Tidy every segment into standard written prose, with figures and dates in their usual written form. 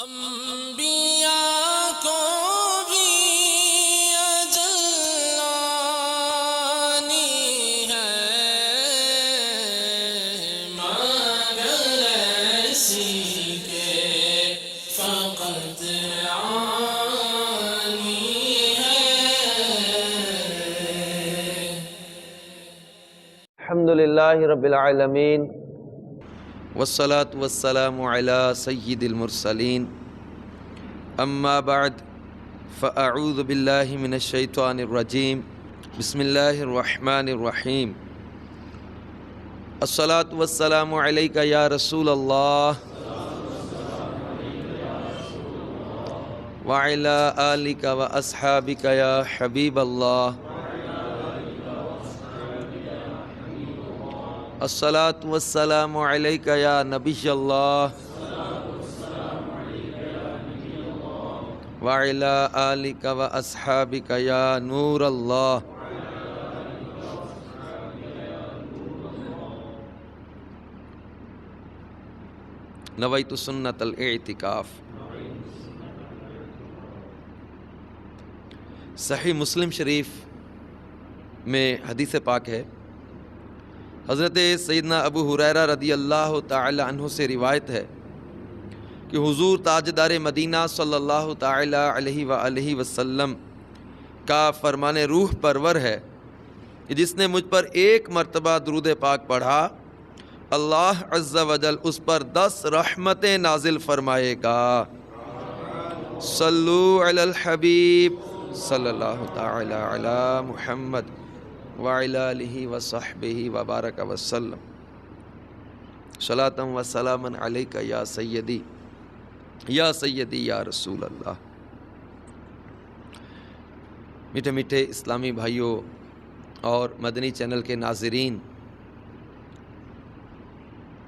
انبیاء کو بھی اجل آنی ہے، مگر ایسی کہ فقط آنی ہے۔ الحمدللہ رب العالمین والصلاة والسلام علی سید المرسلین، اما بعد فاعوذ باللہ من الشیطان الرجیم، بسم اللہ الرحمن الرحیم۔ الصلاة والسلام علیک یا رسول اللہ وعلی آلک واصحابک یا حبیب اللہ۔ الصلاة والسلام علیک یا نبی اللہ وعلی آلک واصحابک یا نور اللہ۔ نویت سنت الاعتکاف۔ صحیح مسلم شریف میں حدیث پاک ہے، حضرت سیدنا ابو ہریرہ رضی اللہ تعالی عنہ سے روایت ہے کہ حضور تاجدار مدینہ صلی اللہ تعالی علیہ وآلہ وسلم کا فرمان روح پرور ہے کہ جس نے مجھ پر ایک مرتبہ درود پاک پڑھا، اللہ عز و جل اس پر 10 رحمتیں نازل فرمائے گا۔ صلو علی الحبیب صلی اللہ تعالی علی محمد وعلی آلہ وصحبہ وبارک وسلم، صلاۃ و سلاما علیک یا سیدی یا رسول اللہ۔ میٹھے میٹھے اسلامی بھائیوں اور مدنی چینل کے ناظرین،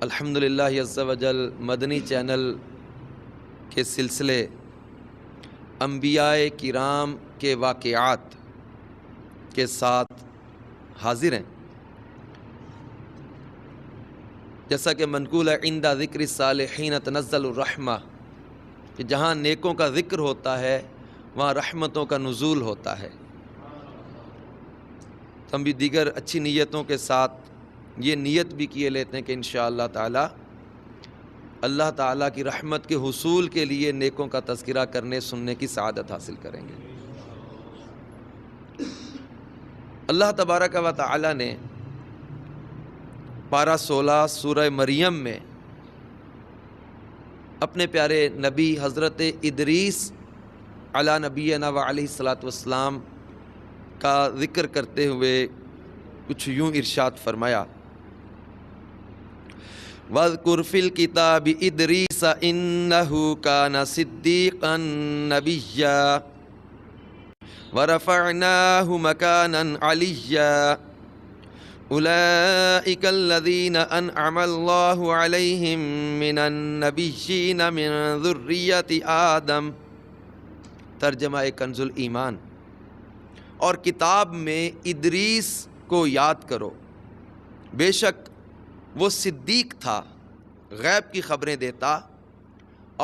الحمدللہ عز و جل مدنی چینل کے سلسلے انبیاء کرام کے واقعات کے ساتھ حاضر ہیں۔ جیسا کہ منقول ہے، عند ذکر الصالحین تنزل الرحمہ، کہ جہاں نیکوں کا ذکر ہوتا ہے وہاں رحمتوں کا نزول ہوتا ہے۔ ہم بھی دیگر اچھی نیتوں کے ساتھ یہ نیت بھی کیے لیتے ہیں کہ انشاءاللہ تعالی اللہ تعالیٰ کی رحمت کے حصول کے لیے نیکوں کا تذکرہ کرنے سننے کی سعادت حاصل کریں گے۔ اللہ تبارک و تعالی نے پارہ 16 سورہ مریم میں اپنے پیارے نبی حضرت ادریس علی نبینا و علیہ الصلاۃ والسلام کا ذکر کرتے ہوئے کچھ یوں ارشاد فرمایا، وَاذْكُرْ فِي الْكِتَابِ إِدْرِيسَ إِنَّهُ كَانَ صِدِّيقًا نَبِيًّا وَرَفَعْنَاهُ مَكَانًا عَلِيًّا أُولَئِكَ الَّذِينَ أَنْعَمَ اللَّهُ عَلَيْهِمْ مِنَ النَّبِيِّينَ مِنْ ذُرِّيَّةِ آدم۔ ترجمہ کنز الایمان۔ اور کتاب میں ادریس کو یاد کرو، بے شک وہ صدیق تھا، غیب کی خبریں دیتا،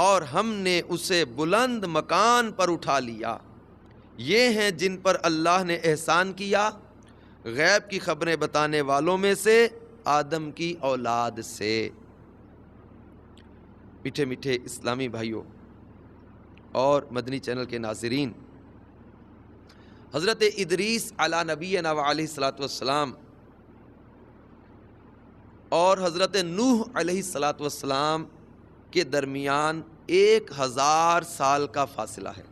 اور ہم نے اسے بلند مکان پر اٹھا لیا۔ یہ ہیں جن پر اللہ نے احسان کیا، غیب کی خبریں بتانے والوں میں سے آدم کی اولاد سے۔ میٹھے میٹھے اسلامی بھائیوں اور مدنی چینل کے ناظرین، حضرت ادریس علی نبینا و علیہ الصلاۃ والسلام اور حضرت نوح علیہ الصلاۃ والسلام کے درمیان 1000 سال کا فاصلہ ہے۔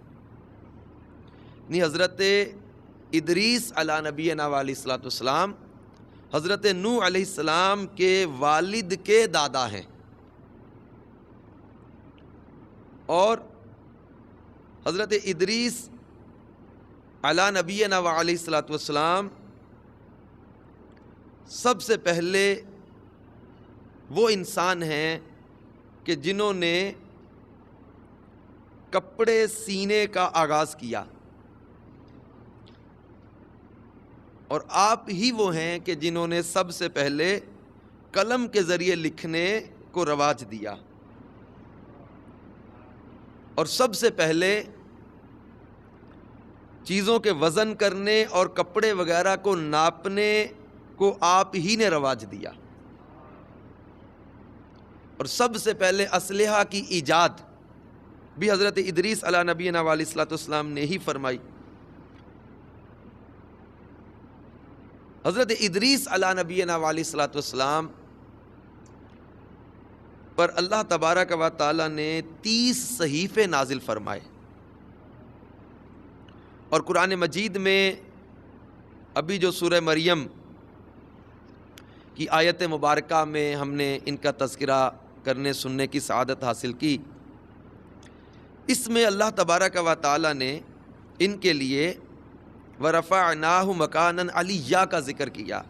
یعنی حضرت ادریس علی نبینا و علیہ الصلاۃ والسلام حضرت نوح علیہ السلام کے والد کے دادا ہیں، اور حضرت ادریس علی نبینا و علیہ الصلاۃ والسلام سب سے پہلے وہ انسان ہیں کہ جنہوں نے کپڑے سینے کا آغاز کیا، اور آپ ہی وہ ہیں کہ جنہوں نے سب سے پہلے قلم کے ذریعے لکھنے کو رواج دیا۔ اور سب سے پہلے چیزوں کے وزن کرنے اور کپڑے وغیرہ کو ناپنے کو آپ ہی نے رواج دیا، اور سب سے پہلے اسلحہ کی ایجاد بھی حضرت ادریس علیہ نبینا علیہ الصلوۃ والسلام نے ہی فرمائی۔ حضرت ادریس علیہ نبینا علیہ الصلوۃ والسلام پر اللہ تبارک و تعالی نے 30 صحیفے نازل فرمائے، اور قرآن مجید میں ابھی جو سورہ مریم کی آیت مبارکہ میں ہم نے ان کا تذکرہ کرنے سننے کی سعادت حاصل کی، اس میں اللہ تبارک و تعالی نے ان کے لیے وَرَفَعْنَاهُ مَكَانًا عَلِيًّا کا ذکر کیا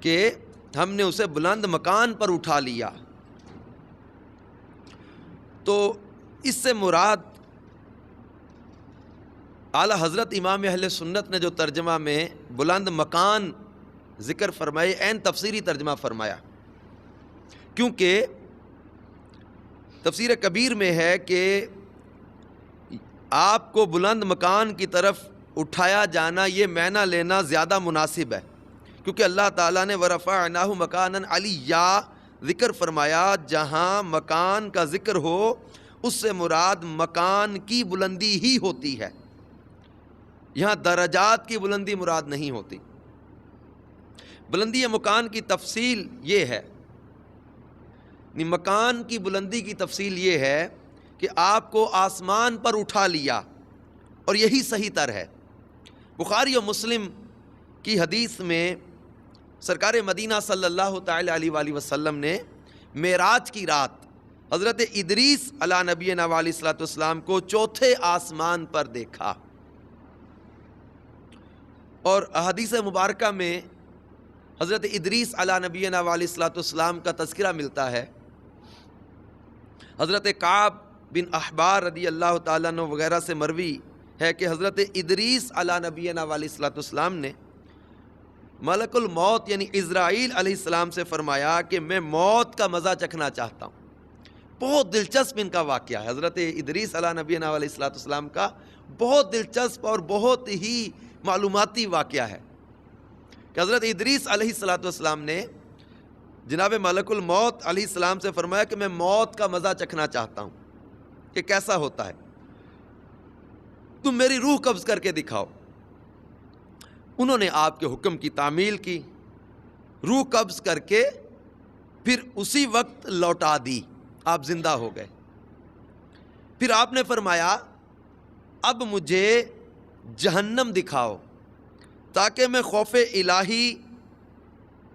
کہ ہم نے اسے بلند مکان پر اٹھا لیا۔ تو اس سے مراد اعلیٰ حضرت امام اہل سنت نے جو ترجمہ میں بلند مکان ذکر فرمائے، عین تفسیری ترجمہ فرمایا، کیونکہ تفسیر کبیر میں ہے کہ آپ کو بلند مکان کی طرف اٹھایا جانا، یہ معنی لینا زیادہ مناسب ہے، کیونکہ اللہ تعالیٰ نے وَرَفَعْنَاهُ مَكَانًا عَلِيًّا ذکر فرمایا، جہاں مکان کا ذکر ہو اس سے مراد مکان کی بلندی ہی ہوتی ہے، یہاں درجات کی بلندی مراد نہیں ہوتی۔ بلندی مکان کی تفصیل یہ ہے، مکان کی بلندی کی تفصیل یہ ہے کہ آپ کو آسمان پر اٹھا لیا، اور یہی صحیح تر ہے۔ بخاری و مسلم کی حدیث میں سرکار مدینہ صلی اللہ تعالی علیہ وآلہ وسلم نے معراج کی رات حضرت ادریس علیہ نبینا علیہ الصلوۃ والسلام کو چوتھے آسمان پر دیکھا، اور احادیث مبارکہ میں حضرت ادریس علیہ نبینا علیہ الصلوۃ والسلام کا تذکرہ ملتا ہے۔ حضرت کعب بن احبار رضی اللہ تعالیٰ عنہ وغیرہ سے مروی ہے کہ حضرت ادریس علیہ نبینا علیہ الصلوۃ والسلام نے ملک الموت یعنی عزرائیل علیہ السلام سے فرمایا کہ میں موت کا مزہ چکھنا چاہتا ہوں۔ بہت دلچسپ ان کا واقعہ ہے، حضرت ادریس علیہ نبینا علیہ الصلوۃ والسلام کا بہت دلچسپ اور بہت ہی معلوماتی واقعہ ہے کہ حضرت ادریس علیہ الصلوۃ والسلام نے جناب ملک الموت علیہ السلام سے فرمایا کہ میں موت کا مزہ چکھنا چاہتا ہوں، کہ کیسا ہوتا ہے، تم میری روح قبض کر کے دکھاؤ۔ انہوں نے آپ کے حکم کی تعمیل کی، روح قبض کر کے پھر اسی وقت لوٹا دی، آپ زندہ ہو گئے۔ پھر آپ نے فرمایا اب مجھے جہنم دکھاؤ تاکہ میں خوف الہی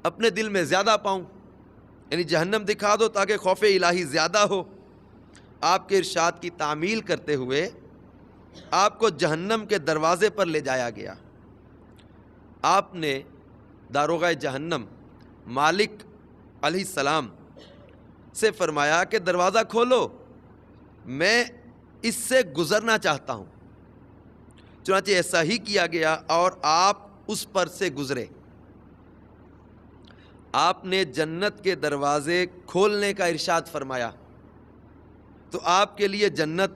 اپنے دل میں زیادہ پاؤں، یعنی جہنم دکھا دو تاکہ خوف الہی زیادہ ہو۔ آپ کے ارشاد کی تعمیل کرتے ہوئے آپ کو جہنم کے دروازے پر لے جایا گیا۔ آپ نے داروغہ جہنم مالک علیہ السلام سے فرمایا کہ دروازہ کھولو، میں اس سے گزرنا چاہتا ہوں۔ چنانچہ ایسا ہی کیا گیا اور آپ اس پر سے گزرے۔ آپ نے جنت کے دروازے کھولنے کا ارشاد فرمایا تو آپ کے لیے جنت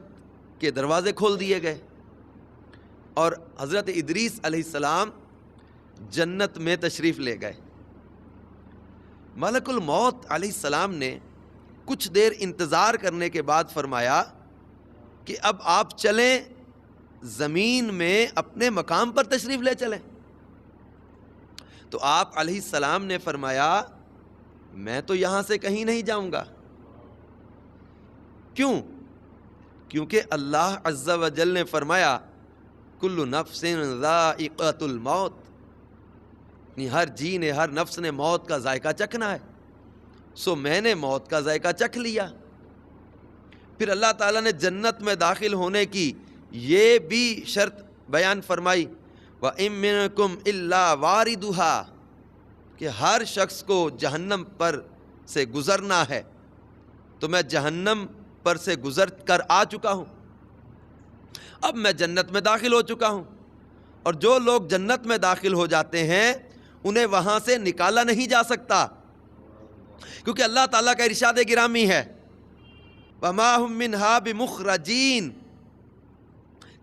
کے دروازے کھول دیے گئے، اور حضرت ادریس علیہ السلام جنت میں تشریف لے گئے۔ ملک الموت علیہ السلام نے کچھ دیر انتظار کرنے کے بعد فرمایا کہ اب آپ چلیں، زمین میں اپنے مقام پر تشریف لے چلیں۔ تو آپ علیہ السلام نے فرمایا میں تو یہاں سے کہیں نہیں جاؤں گا۔ کیوں؟ کیونکہ اللہ عز و جل نے فرمایا کل نفس ذائقۃ الموت، ہر جی نے، ہر نفس نے موت کا ذائقہ چکھنا ہے، سو میں نے موت کا ذائقہ چکھ لیا۔ پھر اللہ تعالیٰ نے جنت میں داخل ہونے کی یہ بھی شرط بیان فرمائی وَإِن مِّنكُمْ إِلَّا وَارِدُهَا، کہ ہر شخص کو جہنم پر سے گزرنا ہے، تو میں جہنم پر سے گزر کر آ چکا ہوں، اب میں جنت میں داخل ہو چکا ہوں، اور جو لوگ جنت میں داخل ہو جاتے ہیں انہیں وہاں سے نکالا نہیں جا سکتا، کیونکہ اللہ تعالیٰ کا ارشاد گرامی ہے وما هم منها بمخرجین،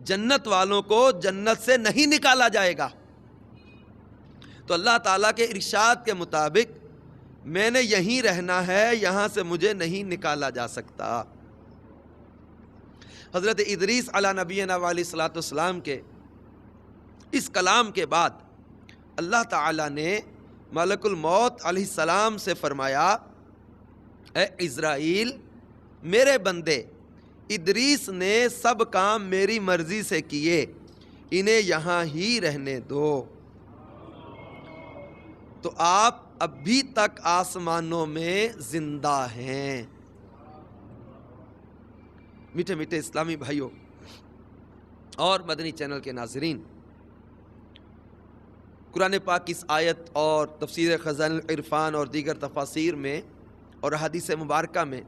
جنت والوں کو جنت سے نہیں نکالا جائے گا۔ تو اللہ تعالیٰ کے ارشاد کے مطابق میں نے یہیں رہنا ہے، یہاں سے مجھے نہیں نکالا جا سکتا۔ حضرت ادریس علی نبینا علیہ الصلوۃ والسلام کے اس کلام کے بعد اللہ تعالیٰ نے ملک الموت علیہ السلام سے فرمایا، اے اسرائیل، میرے بندے ادریس نے سب کام میری مرضی سے کیے، انہیں یہاں ہی رہنے دو۔ تو آپ ابھی تک آسمانوں میں زندہ ہیں۔ میٹھے میٹھے اسلامی بھائیوں اور مدنی چینل کے ناظرین، قرآن پاک کی اس آیت اور تفسیر خزائن العرفان اور دیگر تفاسیر میں اور حدیث مبارکہ میں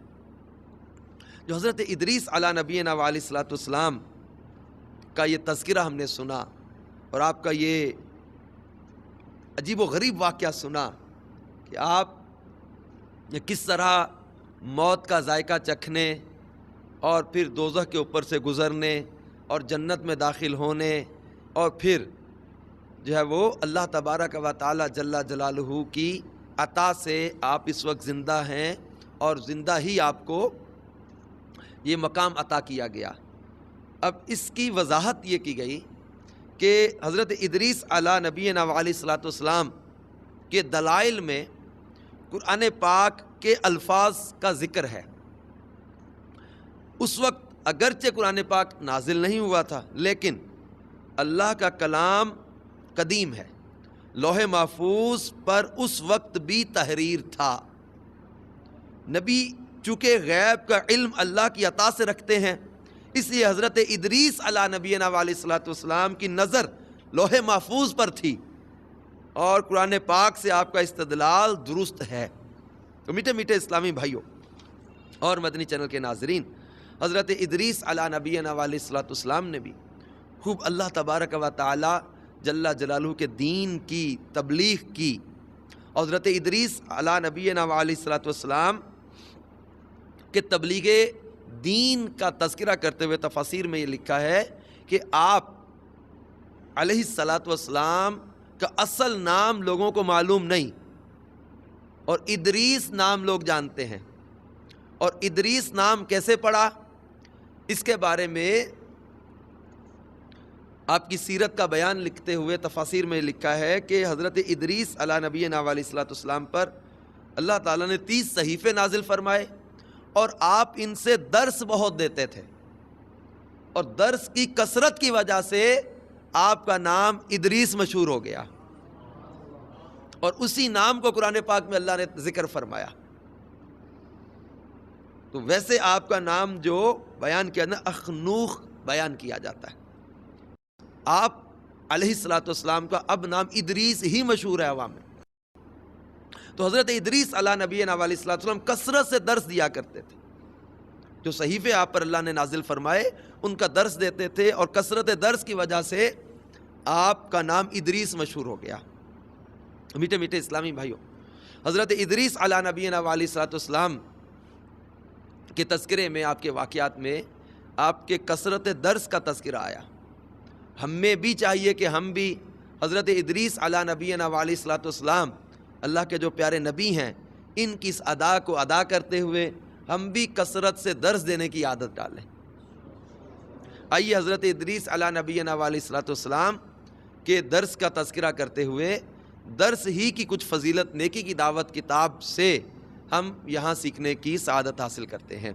جو حضرت ادریس علی نبینا علیہ الصلوۃ والسلام کا یہ تذکرہ ہم نے سنا، اور آپ کا یہ عجیب و غریب واقعہ سنا کہ آپ کس طرح موت کا ذائقہ چکھنے اور پھر دوزخ کے اوپر سے گزرنے اور جنت میں داخل ہونے، اور پھر جو ہے وہ اللہ تبارک و تعالی جل جلالہ کی عطا سے آپ اس وقت زندہ ہیں، اور زندہ ہی آپ کو یہ مقام عطا کیا گیا۔ اب اس کی وضاحت یہ کی گئی کہ حضرت ادریس علی نبینا علیہ الصلوۃ والسلام کے دلائل میں قرآن پاک کے الفاظ کا ذکر ہے۔ اس وقت اگرچہ قرآن پاک نازل نہیں ہوا تھا، لیکن اللہ کا کلام قدیم ہے، لوح محفوظ پر اس وقت بھی تحریر تھا۔ نبی چونکہ غیب کا علم اللہ کی عطا سے رکھتے ہیں، اس لیے حضرت ادریس علی نبینا علیہ الصلوۃ والسلام کی نظر لوح محفوظ پر تھی، اور قرآن پاک سے آپ کا استدلال درست ہے۔ تو میٹھے میٹھے اسلامی بھائیوں اور مدنی چینل کے ناظرین، حضرت ادریس علی نبینا علیہ الصلوۃ والسلام نے بھی خوب اللہ تبارک و تعالی جل جلالہ کے دین کی تبلیغ کی۔ حضرت ادریس علی نبینا علیہ الصلوۃ والسلام کہ تبلیغ دین کا تذکرہ کرتے ہوئے تفاسیر میں یہ لکھا ہے کہ آپ علیہ الصلوۃ والسلام کا اصل نام لوگوں کو معلوم نہیں، اور ادریس نام لوگ جانتے ہیں، اور ادریس نام کیسے پڑا اس کے بارے میں آپ کی سیرت کا بیان لکھتے ہوئے تفاسیر میں لکھا ہے کہ حضرت ادریس علی نبینا علیہ الصلوۃ والسلام پر اللہ تعالیٰ نے 30 صحیفے نازل فرمائے، اور آپ ان سے درس بہت دیتے تھے، اور درس کی کثرت کی وجہ سے آپ کا نام ادریس مشہور ہو گیا، اور اسی نام کو قرآن پاک میں اللہ نے ذکر فرمایا۔ تو ویسے آپ کا نام جو بیان کیا نا، اخنوخ بیان کیا جاتا ہے۔ آپ علیہ الصلوۃ والسلام کا اب نام ادریس ہی مشہور ہے عوام میں۔ تو حضرت ادریس علی نبینا علیہ الصلوۃ والسلام کثرت سے درس دیا کرتے تھے، جو صحیفے آپ پر اللہ نے نازل فرمائے ان کا درس دیتے تھے، اور کثرت درس کی وجہ سے آپ کا نام ادریس مشہور ہو گیا۔ میٹھے میٹھے اسلامی بھائیوں، حضرت ادریس علی نبینا علیہ الصلوۃ والسلام کے تذکرے میں، آپ کے واقعات میں آپ کے کثرت درس کا تذکرہ آیا۔ ہم میں بھی چاہیے کہ ہم بھی حضرت ادریس علی نبینا علیہ الصلوۃ والسلام، اللہ کے جو پیارے نبی ہیں، ان کی اس ادا کو ادا کرتے ہوئے ہم بھی کثرت سے درس دینے کی عادت ڈالیں۔ آئیے حضرت ادریس علی نبینا علیہ الصلوۃ والسلام کے درس کا تذکرہ کرتے ہوئے درس ہی کی کچھ فضیلت نیکی کی دعوت کتاب سے ہم یہاں سیکھنے کی سعادت حاصل کرتے ہیں۔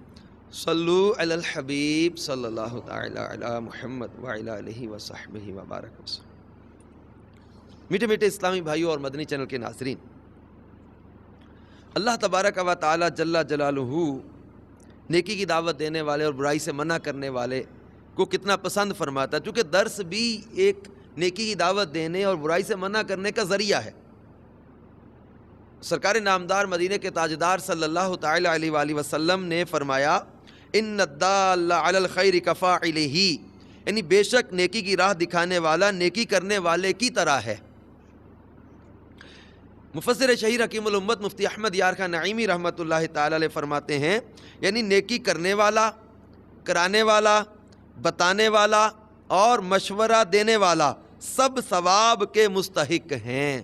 صلو علی الحبیب صلی اللہ تعالی علی محمد وعلی آلہ وصحبہ وبارک وسلم۔ میٹھے میٹھے اسلامی بھائیوں اور مدنی چینل کے ناظرین، اللہ تبارک و تعالی جل جلالہ نیکی کی دعوت دینے والے اور برائی سے منع کرنے والے کو کتنا پسند فرماتا ہے، چونکہ درس بھی ایک نیکی کی دعوت دینے اور برائی سے منع کرنے کا ذریعہ ہے۔ سرکار نامدار مدینے کے تاجدار صلی اللہ تعالی علیہ وآلہ وسلم نے فرمایا، ان الدال علی الخیر کفاعلہ، یعنی بے شک نیکی کی راہ دکھانے والا نیکی کرنے والے کی طرح ہے۔ مفسر شہیر حکیم الامت مفتی احمد یار خان نعیمی رحمۃ اللہ تعالی علیہ فرماتے ہیں یعنی نیکی کرنے والا، کرانے والا، بتانے والا اور مشورہ دینے والا سب ثواب کے مستحق ہیں۔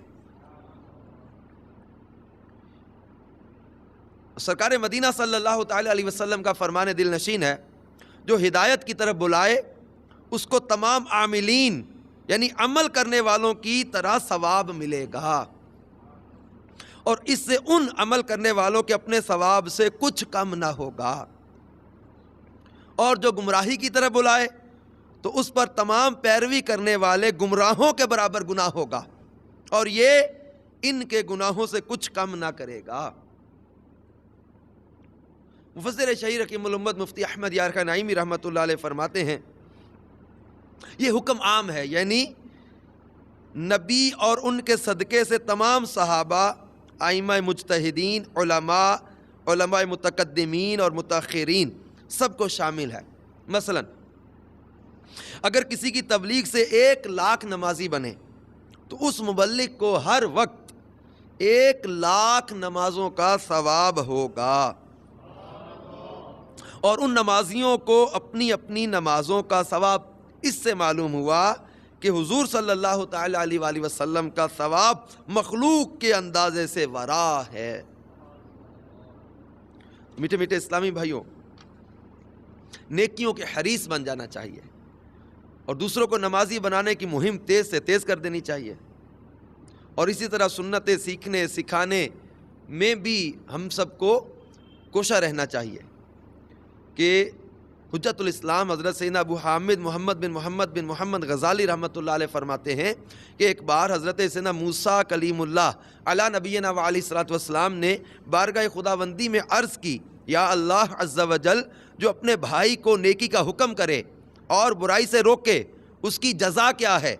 سرکار مدینہ صلی اللہ تعالی علیہ وسلم کا فرمان دل نشین ہے، جو ہدایت کی طرف بلائے اس کو تمام عاملین یعنی عمل کرنے والوں کی طرح ثواب ملے گا، اور اس سے ان عمل کرنے والوں کے اپنے ثواب سے کچھ کم نہ ہوگا، اور جو گمراہی کی طرف بلائے تو اس پر تمام پیروی کرنے والے گمراہوں کے برابر گناہ ہوگا، اور یہ ان کے گناہوں سے کچھ کم نہ کرے گا۔ مفسر شہیر حکیم الامت مفتی احمد یار خان نعیمی رحمۃ اللہ علیہ فرماتے ہیں یہ حکم عام ہے، یعنی نبی اور ان کے صدقے سے تمام صحابہ، ائمہ مجتہدین، علماء متقدمین اور متاخرین سب کو شامل ہے۔ مثلا اگر کسی کی تبلیغ سے 1,00,000 نمازی بنے تو اس مبلغ کو ہر وقت 1,00,000 نمازوں کا ثواب ہوگا، اور ان نمازیوں کو اپنی اپنی نمازوں کا ثواب۔ اس سے معلوم ہوا کہ حضور صلی اللہ تعالی علیہ وآلہ وسلم کا ثواب مخلوق کے اندازے سے ورا ہے۔ میٹھے میٹھے اسلامی بھائیوں، نیکیوں کے حریص بن جانا چاہیے، اور دوسروں کو نمازی بنانے کی مہم تیز سے تیز کر دینی چاہیے، اور اسی طرح سنتیں سیکھنے سکھانے میں بھی ہم سب کو کوشاں رہنا چاہیے کہ حجت الاسلام حضرت سیدنا ابو حامد محمد بن محمد غزالی رحمۃ اللہ علیہ فرماتے ہیں کہ ایک بار حضرت سیدنا موسیٰ کلیم اللہ علی نبینا وعلیہ الصلوۃ والسلام نے بارگاہ خداوندی میں عرض کی، یا اللہ عز و جل، جو اپنے بھائی کو نیکی کا حکم کرے اور برائی سے روکے اس کی جزا کیا ہے؟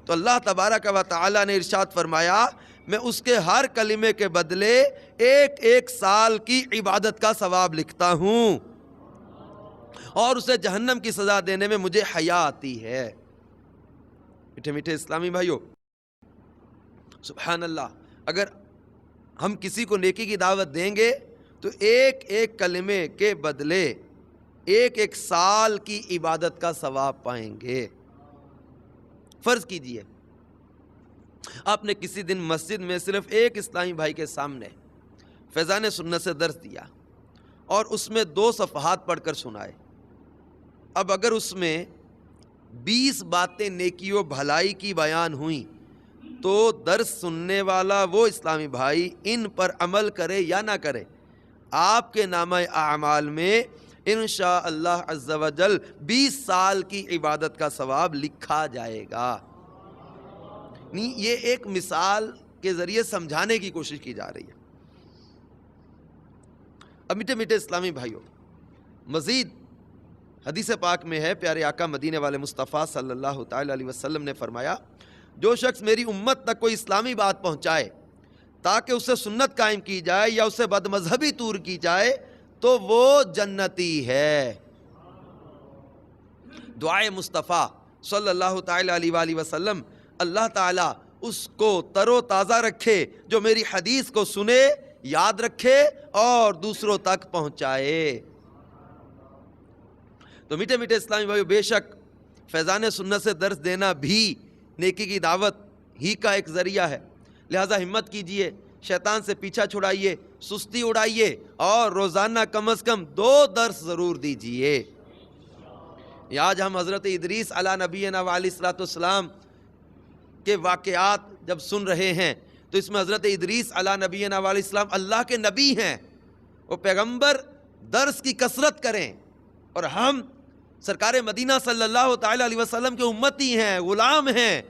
تو اللہ تبارک و تعالی نے ارشاد فرمایا، میں اس کے ہر کلمے کے بدلے 1 سال کی عبادت کا ثواب لکھتا ہوں، اور اسے جہنم کی سزا دینے میں مجھے حیا آتی ہے۔ میٹھے میٹھے اسلامی بھائیوں، سبحان اللہ، اگر ہم کسی کو نیکی کی دعوت دیں گے تو 1 کلمے کے بدلے 1 سال کی عبادت کا ثواب پائیں گے۔ فرض کیجئے آپ نے کسی دن مسجد میں صرف ایک اسلامی بھائی کے سامنے فیضان سنت سے درس دیا اور اس میں 2 صفحات پڑھ کر سنائے۔ اب اگر اس میں 20 باتیں نیکی و بھلائی کی بیان ہوئیں تو درس سننے والا وہ اسلامی بھائی ان پر عمل کرے یا نہ کرے، آپ کے نامہ اعمال میں انشاءاللہ عز و جل 20 سال کی عبادت کا ثواب لکھا جائے گا۔ یہ ایک مثال کے ذریعے سمجھانے کی کوشش کی جا رہی ہے۔ اب میٹھے میٹھے اسلامی بھائیوں، مزید حدیث پاک میں ہے، پیارے آقا مدینے والے مصطفیٰ صلی اللہ تعالی علیہ وسلم نے فرمایا، جو شخص میری امت تک کوئی اسلامی بات پہنچائے تاکہ اسے سنت قائم کی جائے یا اسے بد مذہبی دور کی جائے تو وہ جنتی ہے۔ دعائے مصطفیٰ صلی اللہ تعالی علیہ وآلہ وسلم، اللہ تعالیٰ اس کو تر و تازہ رکھے جو میری حدیث کو سنے، یاد رکھے اور دوسروں تک پہنچائے۔ تو میٹھے میٹھے اسلامی بھائیو، بے شک فیضان سنت سے درس دینا بھی نیکی کی دعوت ہی کا ایک ذریعہ ہے، لہذا ہمت کیجئے، شیطان سے پیچھا چھڑائیے، سستی اڑائیے اور روزانہ کم از کم 2 درس ضرور دیجئے۔ آج ہم حضرت ادریس علی نبینا وعلیہ الصلوۃ والسلام کے واقعات جب سن رہے ہیں تو اس میں حضرت ادریس علی نبینا وعلیہ السلام اللہ کے نبی ہیں، وہ پیغمبر، درس کی کثرت کریں، اور ہم سرکار مدینہ صلی اللہ تعالی علیہ وسلم کے امتی ہیں، غلام ہیں۔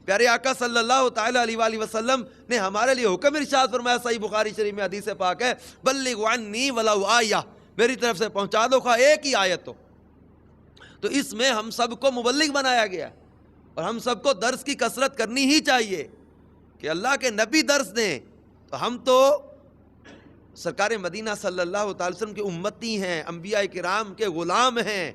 پیارے آقا صلی اللہ تعالی علیہ وآلہ وسلم نے ہمارے لیے حکم ارشاد فرمایا، صحیح بخاری شریف میں حدیث پاک ہے، بلغوا عنی ولو آیہ، میری طرف سے پہنچا دو خواہ ایک ہی آیت ہو۔ تو اس میں ہم سب کو مبلغ بنایا گیا، اور ہم سب کو درس کی کثرت کرنی ہی چاہیے کہ اللہ کے نبی درس دیں، تو ہم تو سرکار مدینہ صلی اللہ تعالی وسلم کے امتی ہیں، انبیاء کرام کے غلام ہیں،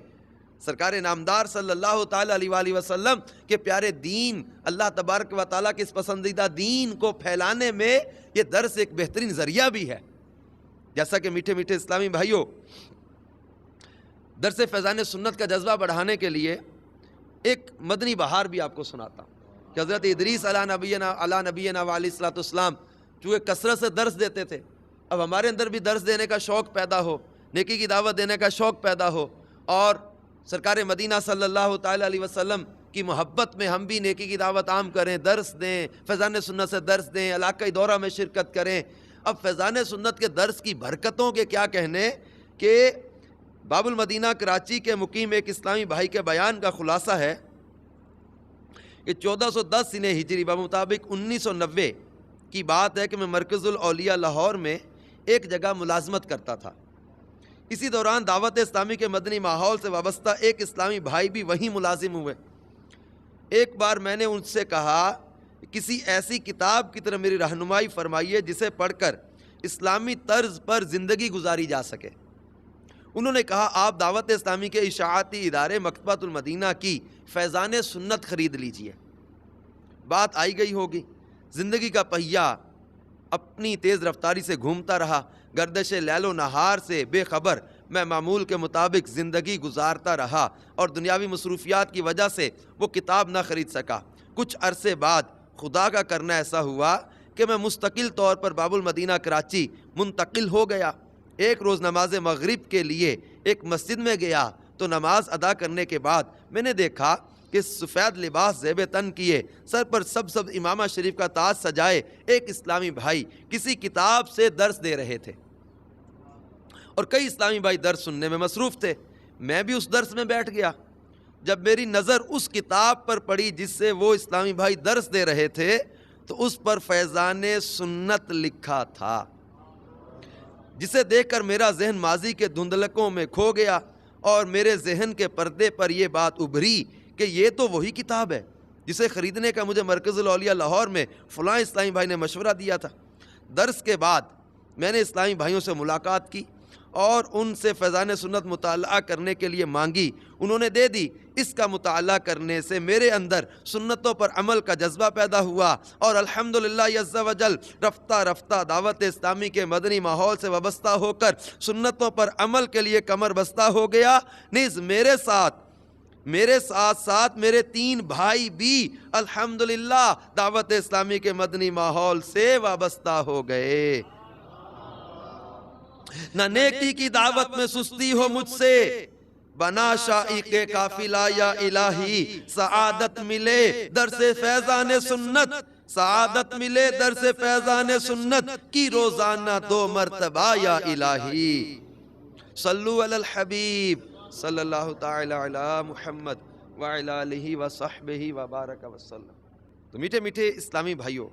سرکار نامدار صلی اللہ تعالی علیہ وآلہ وسلم کے پیارے دین، اللہ تبارک و تعالیٰ کے اس پسندیدہ دین کو پھیلانے میں یہ درس ایک بہترین ذریعہ بھی ہے۔ جیسا کہ میٹھے میٹھے اسلامی بھائیوں، درس فیضان سنت کا جذبہ بڑھانے کے لیے ایک مدنی بہار بھی آپ کو سناتا ہوں کہ حضرت ادریس علی نبینا علیہ الصلوۃ والسلام چونکہ کثرت سے درس دیتے تھے، اب ہمارے اندر بھی درس دینے کا شوق پیدا ہو، نیکی کی دعوت دینے کا شوق پیدا ہو، اور سرکار مدینہ صلی اللہ تعالی علیہ وسلم کی محبت میں ہم بھی نیکی کی دعوت عام کریں، درس دیں، فیضان سنت سے درس دیں، علاقائی دورہ میں شرکت کریں۔ اب فیضان سنت کے درس کی برکتوں کے کیا کہنے کہ باب المدینہ کراچی کے مقیم ایک اسلامی بھائی کے بیان کا خلاصہ ہے کہ 1410 سنہ ہجری بمطابق 1990 کی بات ہے کہ میں مرکز الاولیاء لاہور میں ایک جگہ ملازمت کرتا تھا۔ اسی دوران دعوت اسلامی کے مدنی ماحول سے وابستہ ایک اسلامی بھائی بھی وہیں ملازم ہوئے۔ ایک بار میں نے ان سے کہا کہ کسی ایسی کتاب کی طرح میری رہنمائی فرمائیے جسے پڑھ کر اسلامی طرز پر زندگی گزاری جا سکے۔ انہوں نے کہا آپ دعوت اسلامی کے اشاعتی ادارے مکتبۃ المدینہ کی فیضان سنت خرید لیجئے۔ بات آئی گئی ہوگی، زندگی کا پہیہ اپنی تیز رفتاری سے گھومتا رہا، گردش لیل و نہار سے بے خبر میں معمول کے مطابق زندگی گزارتا رہا اور دنیاوی مصروفیات کی وجہ سے وہ کتاب نہ خرید سکا۔ کچھ عرصے بعد خدا کا کرنا ایسا ہوا کہ میں مستقل طور پر باب المدینہ کراچی منتقل ہو گیا۔ ایک روز نماز مغرب کے لیے ایک مسجد میں گیا تو نماز ادا کرنے کے بعد میں نے دیکھا کہ سفید لباس زیب تن کیے، سر پر سب امامہ شریف کا تاج سجائے ایک اسلامی بھائی کسی کتاب سے درس دے رہے تھے، اور کئی اسلامی بھائی درس سننے میں مصروف تھے۔ میں بھی اس درس میں بیٹھ گیا۔ جب میری نظر اس کتاب پر پڑی جس سے وہ اسلامی بھائی درس دے رہے تھے تو اس پر فیضان سنت لکھا تھا، جسے دیکھ کر میرا ذہن ماضی کے دھندلکوں میں کھو گیا اور میرے ذہن کے پردے پر یہ بات ابھری کہ یہ تو وہی کتاب ہے جسے خریدنے کا مجھے مرکز الاولیاء لاہور میں فلاں اسلامی بھائی نے مشورہ دیا تھا۔ درس کے بعد میں نے اسلامی بھائیوں سے ملاقات کی اور ان سے فیضان سنت مطالعہ کرنے کے لیے مانگی، انہوں نے دے دی۔ اس کا مطالعہ کرنے سے میرے اندر سنتوں پر عمل کا جذبہ پیدا ہوا اور الحمدللہ عز و جل رفتہ رفتہ دعوت اسلامی کے مدنی ماحول سے وابستہ ہو کر سنتوں پر عمل کے لیے کمر بستہ ہو گیا۔ نیز میرے ساتھ ساتھ میرے 3 بھائی بھی الحمدللہ دعوت اسلامی کے مدنی ماحول سے وابستہ ہو گئے۔ نہ نیکی کی دعوت میں سستی ہو مجھ سے، بنا شائق قافلہ یا الہی، سعادت ملے درس فیضان سنت، سعادت ملے درس فیضان سنت کی روزانہ 2 مرتبہ یا الہی۔ صلو علی الحبیب صلی اللہ تعالی علی محمد وعلی آلہ وصحبہ وبارک وسلم۔ تو میٹھے میٹھے اسلامی بھائیوں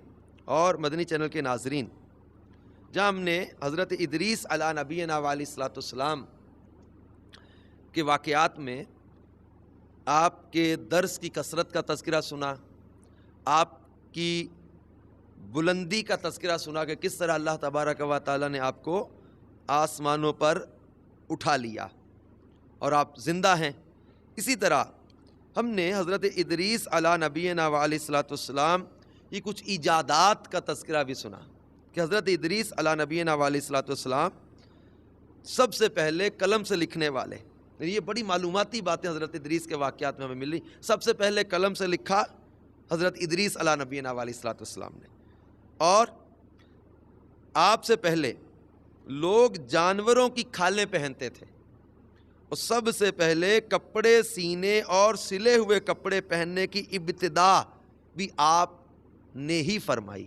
اور مدنی چینل کے ناظرین، جہاں ہم نے حضرت ادریس علی نبینا علیہ الصلوۃ والسلام کے واقعات میں آپ کے درس کی کثرت کا تذکرہ سنا، آپ کی بلندی کا تذکرہ سنا کہ کس طرح اللہ تبارک و تعالیٰ نے آپ کو آسمانوں پر اٹھا لیا اور آپ زندہ ہیں، اسی طرح ہم نے حضرت ادریس علی نبینا علیہ الصلوۃ والسلام کی کچھ ایجادات کا تذکرہ بھی سنا کہ حضرت ادریس علی نبینا علیہ الصلوۃ والسلام سب سے پہلے قلم سے لکھنے والے۔ یہ بڑی معلوماتی باتیں حضرت ادریس کے واقعات میں ہمیں مل رہی۔ سب سے پہلے قلم سے لکھا حضرت ادریس علی نبینا علیہ الصلوۃ والسلام نے، اور آپ سے پہلے لوگ جانوروں کی کھالیں پہنتے تھے، اور سب سے پہلے کپڑے سینے اور سلے ہوئے کپڑے پہننے کی ابتدا بھی آپ نے ہی فرمائی۔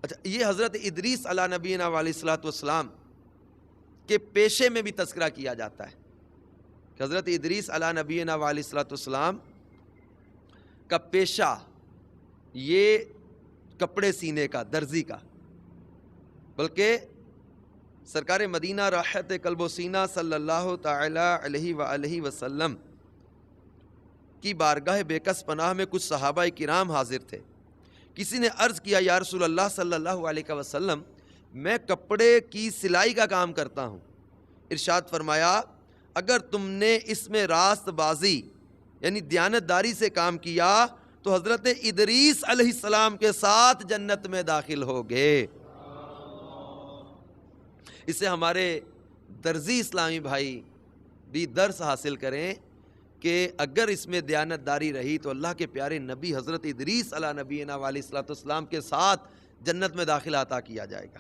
اچھا، یہ حضرت ادریس علی نبینا علیہ الصلوۃ والسلام کے پیشے میں بھی تذکرہ کیا جاتا ہے کہ حضرت ادریس علی نبینا علیہ الصلوۃ والسلام کا پیشہ یہ کپڑے سینے کا، درزی کا، بلکہ سرکار مدینہ راحت قلب و سینہ صلی اللہ تعالی علیہ وآلہ وسلم کی بارگاہ بے کس پناہ میں کچھ صحابہ کرام حاضر تھے۔ کسی نے عرض کیا یا رسول اللہ صلی اللہ علیہ وسلم، میں کپڑے کی سلائی کا کام کرتا ہوں، ارشاد فرمایا اگر تم نے اس میں راست بازی یعنی دیانتداری سے کام کیا تو حضرت ادریس علیہ السلام کے ساتھ جنت میں داخل ہوگے۔ اس سے ہمارے درزی اسلامی بھائی بھی درس حاصل کریں کہ اگر اس میں دیانتداری رہی تو اللہ کے پیارے نبی حضرت ادریس علیہ نبینا علیہ الصلوۃ والسلام کے ساتھ جنت میں داخلہ عطا کیا جائے گا۔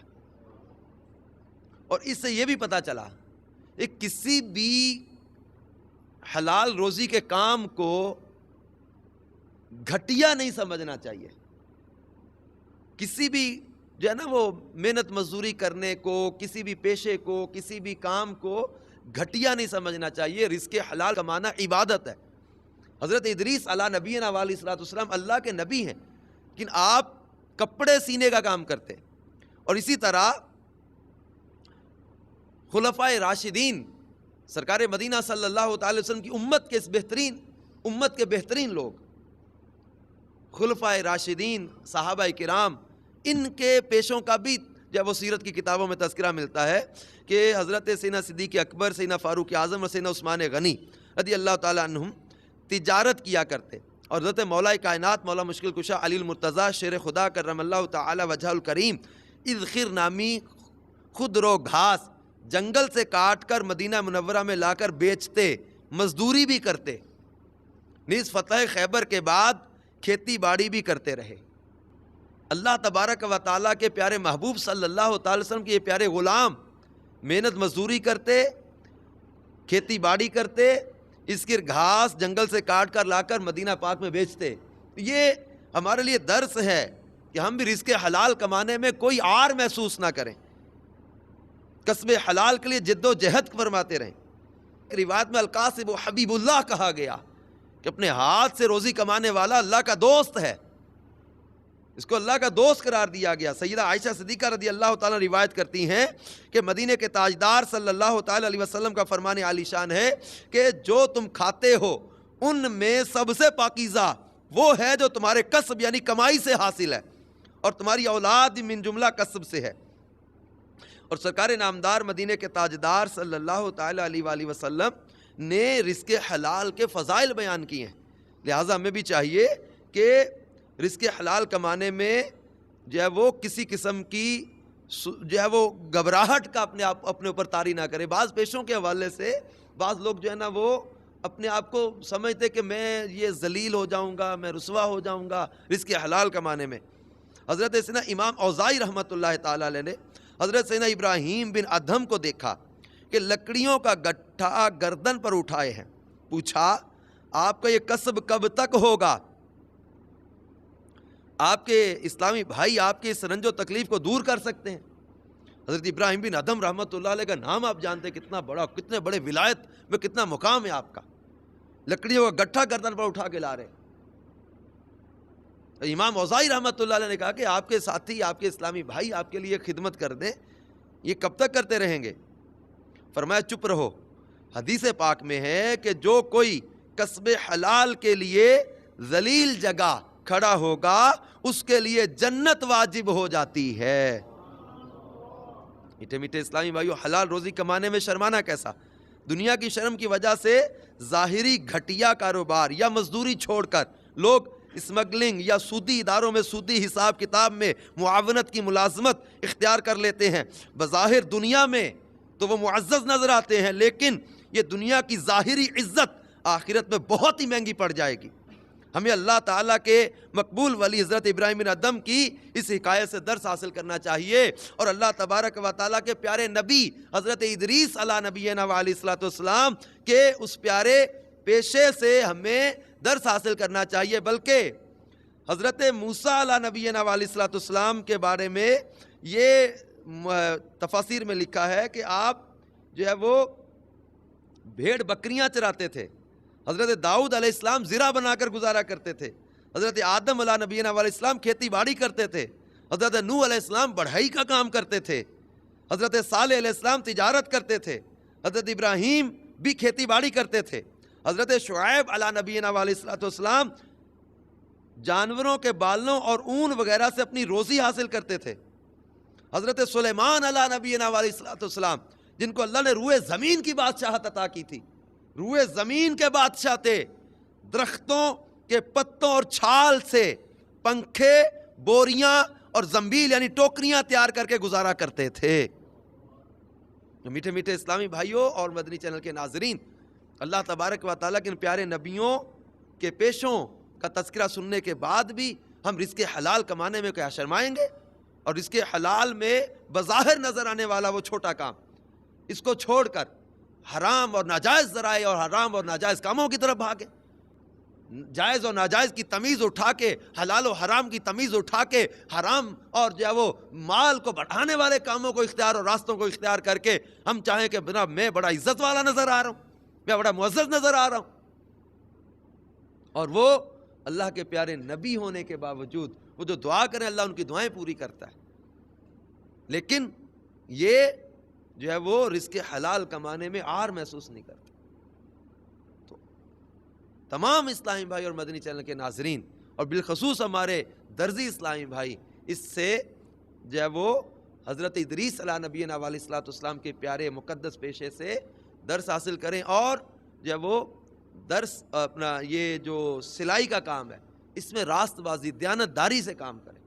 اور اس سے یہ بھی پتہ چلا کہ کسی بھی حلال روزی کے کام کو گھٹیا نہیں سمجھنا چاہیے۔ کسی بھی جو ہے نا وہ محنت مزدوری کرنے کو، کسی بھی پیشے کو، کسی بھی کام کو گھٹیا نہیں سمجھنا چاہیے۔ رزق حلال کمانا عبادت ہے۔ حضرت ادریس علیہ نبینا علیہ الصلوۃ والسلام اللہ کے نبی ہیں، لیکن آپ کپڑے سینے کا کام کرتے۔ اور اسی طرح خلفائے راشدین سرکار مدینہ صلی اللہ تعالی وسلم کی امت کے بہترین لوگ خلفائے راشدین صحابہ کرام، ان کے پیشوں کا بھی جب وہ سیرت کی کتابوں میں تذکرہ ملتا ہے کہ حضرت سیدنا صدیق اکبر، سیدنا فاروق اعظم اور سیدنا عثمان غنی رضی اللہ تعالیٰ عنہم تجارت کیا کرتے، اور حضرت مولا کائنات مولا مشکل کشا علی المرتضیٰ شیر خدا کرم اللہ تعالی وجہ الکریم اذخر نامی خودرو گھاس جنگل سے کاٹ کر مدینہ منورہ میں لا کر بیچتے، مزدوری بھی کرتے، نیز فتح خیبر کے بعد کھیتی باڑی بھی کرتے رہے۔ اللہ تبارک و تعالیٰ کے پیارے محبوب صلی اللہ تعالی وسلم کے یہ پیارے غلام محنت مزدوری کرتے، کھیتی باڑی کرتے، اس کی گھاس جنگل سے کاٹ کر لا کر مدینہ پاک میں بیچتے۔ یہ ہمارے لیے درس ہے کہ ہم بھی رزق حلال کمانے میں کوئی عار محسوس نہ کریں، کسب حلال کے لیے جد و جہد فرماتے رہیں۔ روایت میں القاسب و حبیب اللہ کہا گیا کہ اپنے ہاتھ سے روزی کمانے والا اللہ کا دوست ہے، اس کو اللہ کا دوست قرار دیا گیا۔ سیدہ عائشہ صدیقہ رضی اللہ تعالیٰ روایت کرتی ہیں کہ مدینے کے تاجدار صلی اللہ تعالی علیہ وسلم کا فرمان عالی شان ہے کہ جو تم کھاتے ہو ان میں سب سے پاکیزہ وہ ہے جو تمہارے کسب یعنی کمائی سے حاصل ہے، اور تمہاری اولاد من جملہ کسب سے ہے۔ اور سرکار نامدار مدینے کے تاجدار صلی اللہ تعالی علیہ وآلہ وسلم نے رزق حلال کے فضائل بیان کیے ہیں، لہٰذا ہمیں بھی چاہیے کہ رزق حلال کمانے میں جو ہے وہ کسی قسم کی جو ہے وہ گھبراہٹ کا اپنے اوپر طاری نہ کرے۔ بعض پیشوں کے حوالے سے بعض لوگ جو ہے نا وہ اپنے آپ کو سمجھتے کہ میں یہ ذلیل ہو جاؤں گا، میں رسوا ہو جاؤں گا رزق حلال کمانے میں۔ حضرت سیدنا امام اوزاعی رحمۃ اللہ تعالی علیہ نے حضرت سیدنا ابراہیم بن ادھم کو دیکھا کہ لکڑیوں کا گٹھا گردن پر اٹھائے ہیں، پوچھا آپ کا یہ کسب کب تک ہوگا؟ آپ کے اسلامی بھائی آپ کے اس رنج و تکلیف کو دور کر سکتے ہیں۔ حضرت ابراہیم بن ادھم رحمۃ اللہ علیہ کا نام آپ جانتے ہیں، کتنا بڑا، کتنے بڑے ولایت میں کتنا مقام ہے آپ کا، لکڑیوں کا گٹھا گردن پر اٹھا کے لا رہے۔ امام اوزاعی رحمۃ اللہ علیہ نے کہا کہ آپ کے ساتھی، آپ کے اسلامی بھائی آپ کے لیے خدمت کر دیں، یہ کب تک کرتے رہیں گے؟ فرمایا چپ رہو، حدیث پاک میں ہے کہ جو کوئی کسب حلال کے لیے ذلیل جگہ کھڑا ہوگا اس کے لیے جنت واجب ہو جاتی ہے۔ میٹھے میٹھے اسلامی بھائیو، حلال روزی کمانے میں شرمانا کیسا؟ دنیا کی شرم کی وجہ سے ظاہری گھٹیا کاروبار یا مزدوری چھوڑ کر لوگ اسمگلنگ یا سودی اداروں میں سودی حساب کتاب میں معاونت کی ملازمت اختیار کر لیتے ہیں۔ بظاہر دنیا میں تو وہ معزز نظر آتے ہیں، لیکن یہ دنیا کی ظاہری عزت آخرت میں بہت ہی مہنگی پڑ جائے گی۔ ہمیں اللہ تعالیٰ کے مقبول ولی حضرت ابراہیم بن ادھم کی اس حکایت سے درس حاصل کرنا چاہیے، اور اللہ تبارک و تعالیٰ کے پیارے نبی حضرت ادریس علیہ نبینا علیہ الصلوۃ والسلام کے اس پیارے پیشے سے ہمیں درس حاصل کرنا چاہیے۔ بلکہ حضرت موسیٰ علیہ نبینا علیہ الصلوۃ والسلام کے بارے میں یہ تفاسیر میں لکھا ہے کہ آپ جو ہے وہ بھیڑ بکریاں چراتے تھے، حضرت داؤد علیہ السلام زرع بنا کر گزارا کرتے تھے، حضرت آدم علیہ نبینا علیہ السلام کھیتی باڑی کرتے تھے، حضرت نوح علیہ السلام بڑھائی کا کام کرتے تھے، حضرت صالح علیہ السلام تجارت کرتے تھے، حضرت ابراہیم بھی کھیتی باڑی کرتے تھے، حضرت شعیب علیہ نبینا علیہ السلام جانوروں کے بالوں اور اون وغیرہ سے اپنی روزی حاصل کرتے تھے، حضرت سلیمان علیہ نبینا علیہ السلام جن کو اللہ نے روئے زمین کی بادشاہت عطا کی تھی، روئے زمین کے بادشاہ تھے، درختوں کے پتوں اور چھال سے پنکھے، بوریاں اور زنبیل یعنی ٹوکریاں تیار کر کے گزارا کرتے تھے۔ میٹھے میٹھے اسلامی بھائیوں اور مدنی چینل کے ناظرین، اللہ تبارک و تعالیٰ کے ان پیارے نبیوں کے پیشوں کا تذکرہ سننے کے بعد بھی ہم رزق حلال کمانے میں کیا شرمائیں گے؟ اور رزق حلال میں بظاہر نظر آنے والا وہ چھوٹا کام، اس کو چھوڑ کر حرام اور ناجائز ذرائع اور حرام اور ناجائز کاموں کی طرف بھاگے، جائز اور ناجائز کی تمیز اٹھا کے، حلال و حرام کی تمیز اٹھا کے، حرام اور جو ہے وہ مال کو بڑھانے والے کاموں کو اختیار اور راستوں کو اختیار کر کے ہم چاہیں کہ بنا میں بڑا عزت والا نظر آ رہا ہوں، میں بڑا معزز نظر آ رہا ہوں، اور وہ اللہ کے پیارے نبی ہونے کے باوجود وہ جو دعا کریں اللہ ان کی دعائیں پوری کرتا ہے، لیکن یہ جو ہے وہ رزق حلال کمانے میں عار محسوس نہیں کرتا۔ تو تمام اسلامی بھائی اور مدنی چینل کے ناظرین اور بالخصوص ہمارے درزی اسلامی بھائی اس سے جو ہے وہ حضرت ادریس علیہ نبینا علیہ الصلوۃ والسلام کے پیارے مقدس پیشے سے درس حاصل کریں، اور جو ہے وہ درس اپنا یہ جو سلائی کا کام ہے اس میں راست بازی دیانت داری سے کام کریں۔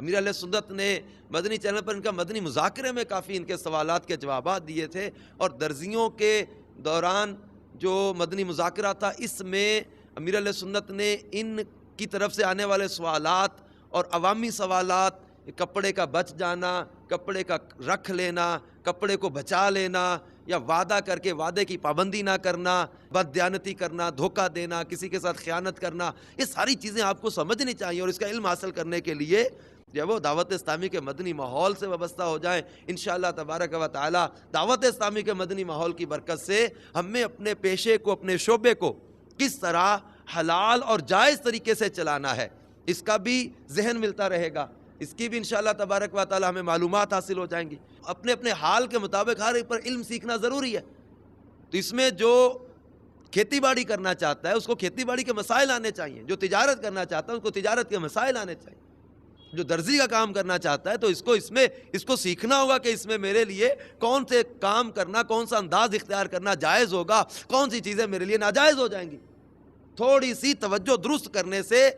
امیر اہل سنت نے مدنی چینل پر ان کا مدنی مذاکرے میں کافی ان کے سوالات کے جوابات دیے تھے، اور درزیوں کے دوران جو مدنی مذاکرہ تھا اس میں امیر اہل سنت نے ان کی طرف سے آنے والے سوالات اور عوامی سوالات، کپڑے کا بچ جانا، کپڑے کا رکھ لینا، کپڑے کو بچا لینا، یا وعدہ کر کے وعدے کی پابندی نہ کرنا، بد دیانتی کرنا، دھوکہ دینا، کسی کے ساتھ خیانت کرنا، یہ ساری چیزیں آپ کو سمجھنی چاہیے، اور اس کا علم حاصل کرنے کے لیے جو ہے وہ دعوت اسلامی کے مدنی ماحول سے وابستہ ہو جائیں۔ انشاءاللہ تبارک و تعالی دعوت اسلامی کے مدنی ماحول کی برکت سے ہمیں اپنے پیشے کو، اپنے شعبے کو کس طرح حلال اور جائز طریقے سے چلانا ہے اس کا بھی ذہن ملتا رہے گا، اس کی بھی انشاءاللہ تبارک و تعالی ہمیں معلومات حاصل ہو جائیں گی۔ اپنے اپنے حال کے مطابق ہر ایک پر علم سیکھنا ضروری ہے، تو اس میں جو کھیتی باڑی کرنا چاہتا ہے اس کو کھیتی باڑی کے مسائل آنے چاہیے، جو تجارت کرنا چاہتا ہے اس کو تجارت کے مسائل آنے چاہیے، جو درزی کا کام کرنا چاہتا ہے تو اس کو سیکھنا ہوگا کہ اس میں میرے لیے کون سے کام کرنا، کون سا انداز اختیار کرنا جائز ہوگا، کون سی چیزیں میرے لیے ناجائز ہو جائیں گی۔ تھوڑی سی توجہ درست کرنے سے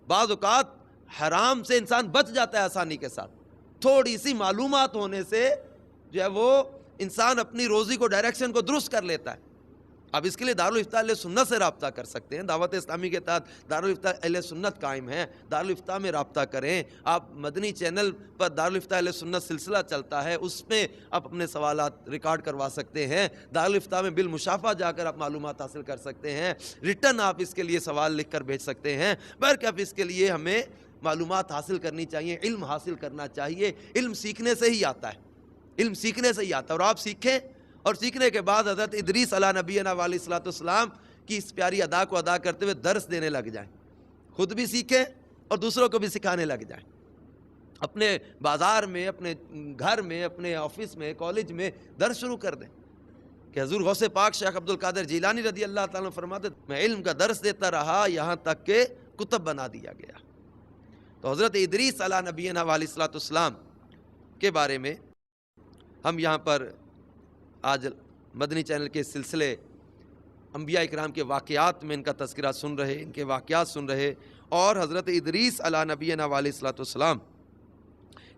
بعض اوقات حرام سے انسان بچ جاتا ہے آسانی کے ساتھ، تھوڑی سی معلومات ہونے سے جو ہے وہ انسان اپنی روزی کو ڈائریکشن کو درست کر لیتا ہے۔ اب اس کے لیے دارالفتاء اہل سنت سے رابطہ کر سکتے ہیں، دعوت اسلامی کے تحت دارالفتاء اہل سنت قائم ہے، دارالفتاء میں رابطہ کریں۔ آپ مدنی چینل پر دارالفتاء اہل سنت سلسلہ چلتا ہے، اس میں آپ اپنے سوالات ریکارڈ کروا سکتے ہیں، دارالفتاء میں بالمشافہ جا کر آپ معلومات حاصل کر سکتے ہیں، ریٹن آپ اس کے لیے سوال لکھ کر بھیج سکتے ہیں۔ برکف اس کے لیے ہمیں معلومات حاصل کرنی چاہیے، علم حاصل کرنا چاہیے، علم سیکھنے سے ہی آتا ہے، علم سیکھنے سے ہی آتا ہے، اور آپ سیکھیں اور سیکھنے کے بعد حضرت ادریس علیہ نبینا علیہ الصلوۃ والسلام کی اس پیاری ادا کو ادا کرتے ہوئے درس دینے لگ جائیں، خود بھی سیکھیں اور دوسروں کو بھی سکھانے لگ جائیں، اپنے بازار میں، اپنے گھر میں، اپنے آفس میں، کالج میں درس شروع کر دیں کہ حضور غوث پاک شیخ عبد القادر جیلانی رضی اللہ تعالیٰ فرماتے میں علم کا درس دیتا رہا یہاں تک کہ کتب بنا دیا گیا۔ تو حضرت ادریس علیہ نبینا علیہ الصلوۃ والسلام کے بارے میں ہم یہاں پر آج مدنی چینل کے سلسلے انبیاء اکرام کے واقعات میں ان کا تذکرہ سن رہے، ان کے واقعات سن رہے، اور حضرت ادریس علیہ نبینا علیہ الصلوۃ والسلام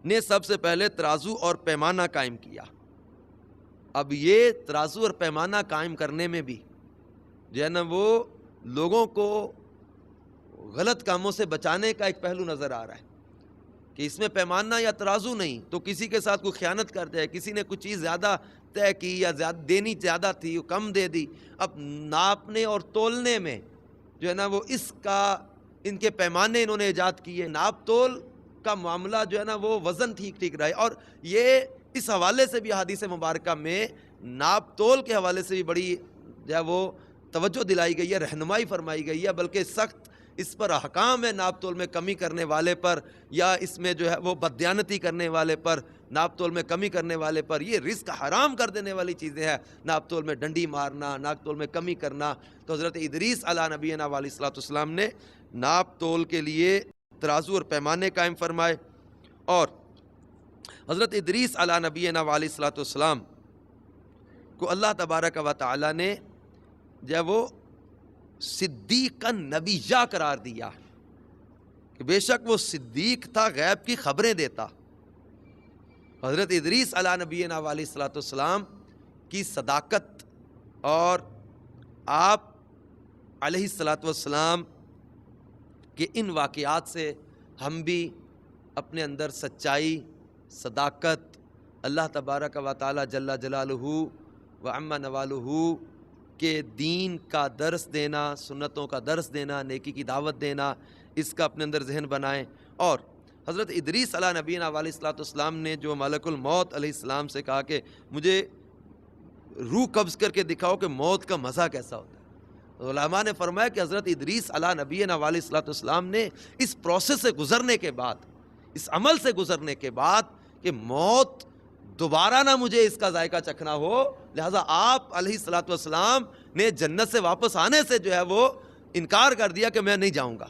نے سب سے پہلے ترازو اور پیمانہ قائم کیا۔ اب یہ ترازو اور پیمانہ قائم کرنے میں بھی جو ہے نا وہ لوگوں کو غلط کاموں سے بچانے کا ایک پہلو نظر آ رہا ہے کہ اس میں پیمانہ یا ترازو نہیں تو کسی کے ساتھ کوئی خیانت کر جائے، کسی نے کچھ چیز زیادہ طے کی یا دینی زیادہ تھی وہ کم دے دی، اب ناپنے اور تولنے میں جو ہے نا وہ ان کے پیمانے انہوں نے ایجاد کیے، ناپ تول کا معاملہ جو ہے نا وہ وزن ٹھیک رہے، اور یہ اس حوالے سے بھی حدیث مبارکہ میں ناپ تول کے حوالے سے بھی بڑی جو ہے وہ توجہ دلائی گئی ہے، رہنمائی فرمائی گئی ہے، بلکہ سخت اس پر احکام ہے ناپ تول میں کمی کرنے والے پر، یا اس میں جو ہے وہ بددیانتی کرنے والے پر، ناپ تول میں کمی کرنے والے پر، یہ رزق حرام کر دینے والی چیزیں ہیں، ناپ تول میں ڈنڈی مارنا، ناپ تول میں کمی کرنا۔ تو حضرت ادریس علیہ نبینا علیہ الصلوۃ والسلام نے ناپ تول کے لیے ترازو اور پیمانے قائم فرمائے، اور حضرت ادریس علیہ نبینا علیہ الصلوۃ والسلام کو اللہ تبارک و تعالیٰ نے جب وہ صدیقاً نبیہ قرار دیا کہ بے شک وہ صدیق تھا، غیب کی خبریں دیتا. حضرت ادریس علیہ نبینا علیہ الصلوۃ والسلام کی صداقت اور آپ علیہ الصلوۃ والسلام کے ان واقعات سے ہم بھی اپنے اندر سچائی، صداقت، اللہ تبارک و تعالی جل جلالہ و عم نوالہ کے دین کا درس دینا، سنتوں کا درس دینا، نیکی کی دعوت دینا، اس کا اپنے اندر ذہن بنائیں. اور حضرت ادریس علیہ نبینا علیہ الصلوۃ والسلام نے جو ملک الموت علیہ السلام سے کہا کہ مجھے روح قبض کر کے دکھاؤ کہ موت کا مزہ کیسا ہوتا ہے، علماء نے فرمایا کہ حضرت ادریس علیہ نبینا علیہ الصلوۃ والسلام نے اس پروسیس سے گزرنے کے بعد، اس عمل سے گزرنے کے بعد کہ موت دوبارہ نہ مجھے اس کا ذائقہ چکھنا ہو، لہٰذا آپ علیہ الصلوۃ والسلام نے جنت سے واپس آنے سے جو ہے وہ انکار کر دیا کہ میں نہیں جاؤں گا،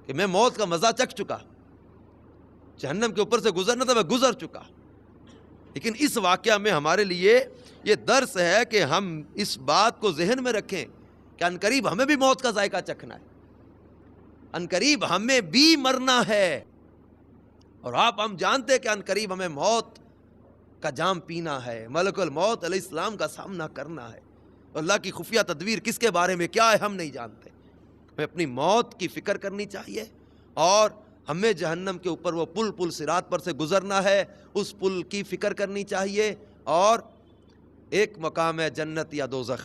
کہ میں موت کا مزہ چکھ چکا، جہنم کے اوپر سے گزرنا تھا، میں گزر چکا. لیکن اس واقعہ میں ہمارے لیے یہ درس ہے کہ ہم اس بات کو ذہن میں رکھیں کہ عنقریب ہمیں بھی موت کا ذائقہ چکھنا ہے، عنقریب ہمیں بھی مرنا ہے. اور ہم جانتے ہیں کہ عنقریب ہمیں موت کا جام پینا ہے، ملک الموت علیہ السلام کا سامنا کرنا ہے. اللہ کی خفیہ تدبیر کس کے بارے میں کیا ہے ہم نہیں جانتے. ہمیں اپنی موت کی فکر کرنی چاہیے، اور ہمیں جہنم کے اوپر وہ پل صراط پر سے گزرنا ہے، اس پل کی فکر کرنی چاہیے. اور ایک مقام ہے جنت یا دوزخ،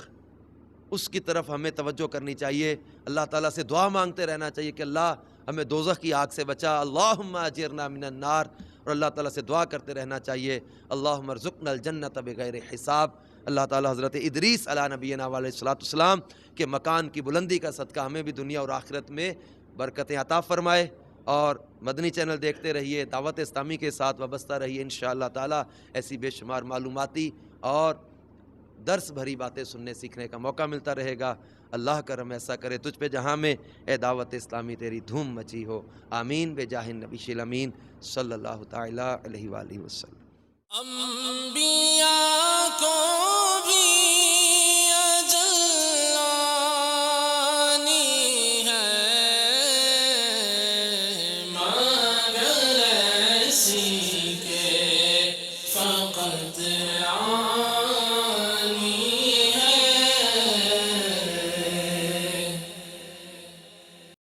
اس کی طرف ہمیں توجہ کرنی چاہیے. اللہ تعالیٰ سے دعا مانگتے رہنا چاہیے کہ اللہ ہمیں دوزخ کی آگ سے بچا، اللہم اجرنا من النار. اور اللہ تعالیٰ سے دعا کرتے رہنا چاہیے اللہم ارزقنا الجنت بغیر حساب. اللہ تعالیٰ حضرت ادریس علیہ نبینا علیہ الصلوۃ والسلام کے مکان کی بلندی کا صدقہ ہمیں بھی دنیا اور آخرت میں برکتیں عطا فرمائے. اور مدنی چینل دیکھتے رہیے، دعوت اسلامی کے ساتھ وابستہ رہیے. انشاءاللہ تعالیٰ ایسی بے شمار معلوماتی اور درس بھری باتیں سننے سیکھنے کا موقع ملتا رہے گا. اللہ کرم ایسا کرے تجھ پہ جہاں میں اے دعوت اسلامی تیری دھوم مچی ہو. آمین بجاہ النبی الامین صلی اللہ تعالی علیہ وآلہ وسلم. انبیاء کو بھی اجل آنی ہے، مگر ایسی کہ فقط